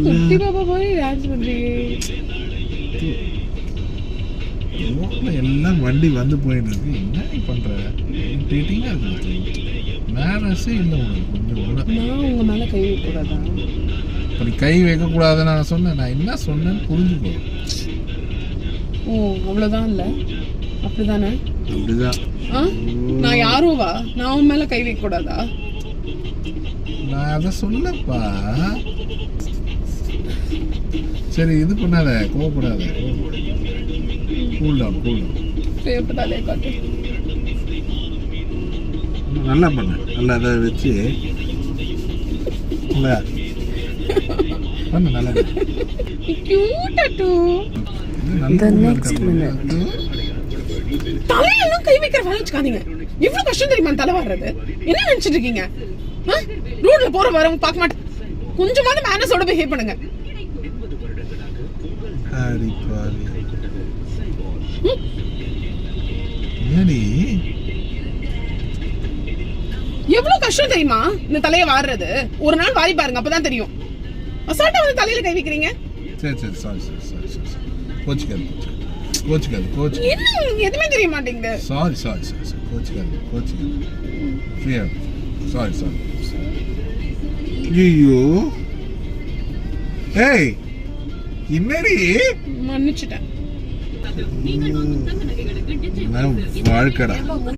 குட்டி பாப்பா மாதிரி டான்ஸ் பண்றீங்க. எல்லாம் வண்டி வந்து போயிட்டு இருக்கு. என்ன நீ பண்ற? இரிட்டேட்டிங்கா இருக்கு. மேனஸே இல்லை உனக்கு கொஞ்சம் கூட. நான் உங்க மேல கை வைக்க கூடாதா? அப்படி கை வைக்க கூடாதுன்னு நான் சொன்னேன். நான் என்ன சொன்னேன்னு புரிஞ்சுக்கோ. ஓ அவ்வளவுதான் இல்ல, அப்படிதானே? அப்படிதான். நான் யாரோவா? நான் உன் மேல கை வைக்க கூடாதா? நான் அதை சொல்லப்பா. சரி இது பண்ணாத, கோவப்படாத. Cool down, cool down. பேப்பட்டாலே காட்டு. நல்லா பண்ண, நல்லா அதை வச்சு நல்லா பண்ண, நல்லா கியூட் டு. The next minute. தலையெல்லாம் கை வைக்கிற வேலை வச்சுக்காதீங்க. எவ்வளவு கஷ்டம் தெரியுமா தலை வர்றது? என்ன நினைச்சிட்டு இருக்கீங்க? ரோட்ல போற வரவங்க பார்க்க மாட்டேன். கொஞ்சமாவது மேனஸோட பிஹேவ் பண்ணுங்க. எவ்வளவு கஷ்டம் தெரியுமா இந்த தலைய வாடுறது? ஒரு நாள் வாரி பாருங்க, அப்பதான் தெரியும். அசால்ட்டா வந்து தலையில கை வைக்கிறீங்க. சரி சரி, சாரி சாரி சாரி சாரி. கோச்சிக்காது கோச்சிக்காது கோச்சிக்காது. என்ன எதுவுமே தெரிய மாட்டேங்குது. சாரி சாரி சாரி சாரி, கோச்சிக்காது கோச்சிக்காது. ஃப்ரீயா. Sorry sorry. ஐயோ ஏய் என்னடி? மன்னிச்சிட்டேன். வாழ்க்கடா.